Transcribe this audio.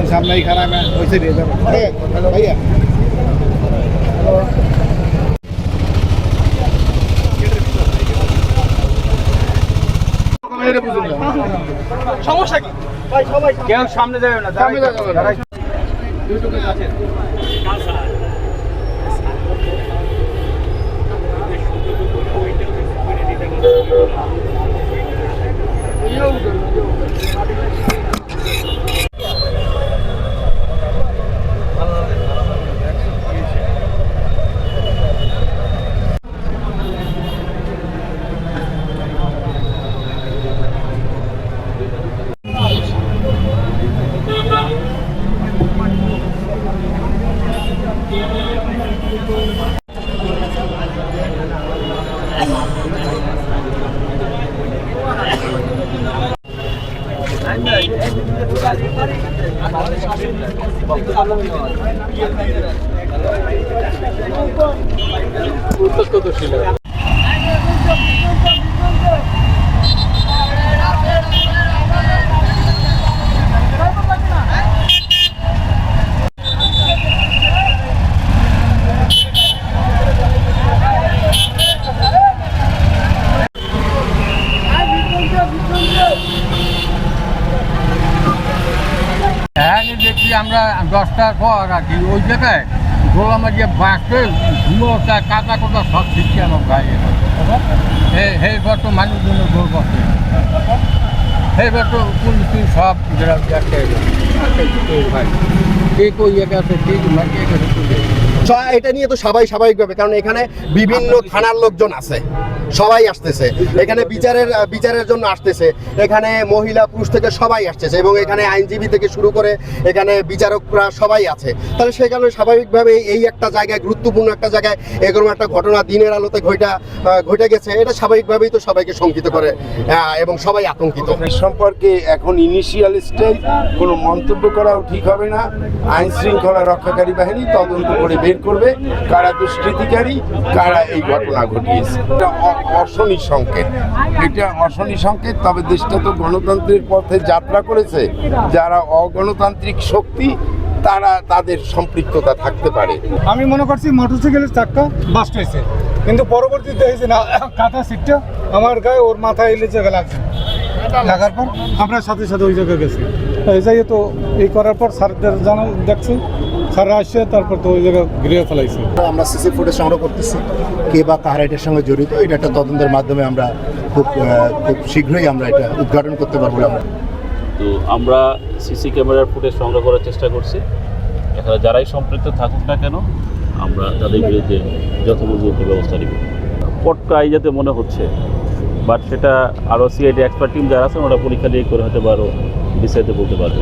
सामने ही खड़ा मैं वैसे दे दो भैया সমস্যা কি ভাই সবাই কেউ সামনে যাবে না সামনে যাবে না দুটো আছে আমরা 10টার পর রাখি ওই জায়গায় গোলা মারিয়ে বাঁচতে ধুলোটা কাদা কোটা সব শিখছে আমার ভাই সেইবার তো মানুষজনের গোল করছে সেইবার তো পুলিশ সব ভাই কে কই জায়গা আছে ঠিক এটা নিয়ে তো সবাই স্বাভাবিকভাবে, কারণ এখানে বিভিন্ন থানার লোকজন আছে, সবাই আসতেছে এখানে বিচারের জন্য আসতেছে, এখানে মহিলা পুরুষ থেকে সবাই আসতেছে এবং এখানে আইনজীবী থেকে শুরু করে এখানে বিচারকরা সবাই আছে। তাহলে সেই কারণে স্বাভাবিকভাবে এই একটা জায়গায়, গুরুত্বপূর্ণ একটা জায়গায় এরকম একটা ঘটনা দিনের আলোতে ঘটে গেছে, এটা স্বাভাবিকভাবেই তো সবাইকে শঙ্কিত করে এবং সবাই আতঙ্কিত। সম্পর্কে এখন ইনিশিয়াল স্টেজ কোনো মন্তব্য করাও ঠিক হবে না। আইন শৃঙ্খলা রক্ষাকারী বাহিনী তদন্ত করে বের করবে কারা দুষ্কৃতিকারী, কারা এই ঘটনা ঘটিয়েছে। এটা অশনি সংকেত, এটা অশনি সংকেত। তবে দেশটা তো গণতন্ত্রের পথে যাত্রা করেছে, যারা অগণতান্ত্রিক শক্তি তারা তাদের সম্পৃক্ততা থাকতে পারে। আমি মনে করছি মোটরসাইকেলের চাক্কা বাস্ট হয়েছে, কিন্তু পরবর্তীতে হয়েছে না কাঁথা সিটটা আমার গায়ে ওর মাথায় এলে জায়গা লাগছে, লাগার পর আমরা সাথে সাথে ওই জায়গায় গেছি। এই যাই তো এই করার পর স্যারদের জানা দেখছি, স্যাররা আসছে, তারপর তো ওই জায়গায় ঘিরে ফেলাইছে। আমরা সিসি ফুটেজ সংগ্রহ করতেছি, কে বা কারা এটার সঙ্গে জড়িত, এটা একটা তদন্তের মাধ্যমে আমরা খুব শীঘ্রই আমরা এটা উদ্ঘাটন করতে পারবো। তো আমরা সিসি ক্যামেরার ফুটেজ সংগ্রহ করার চেষ্টা করছি। এখানে যারাই সম্পৃক্ত থাকুক না কেন, আমরা তাদের বিরুদ্ধে যথোপযুক্ত ব্যবস্থা নিব। পটকা এই যাতে মনে হচ্ছে, বাট সেটা আরও সিআইডি এক্সপার্ট টিম যারা আছেন ওরা পরীক্ষা দিয়ে করে হয়তো আরও বিস্তারিত বলতে পারবে।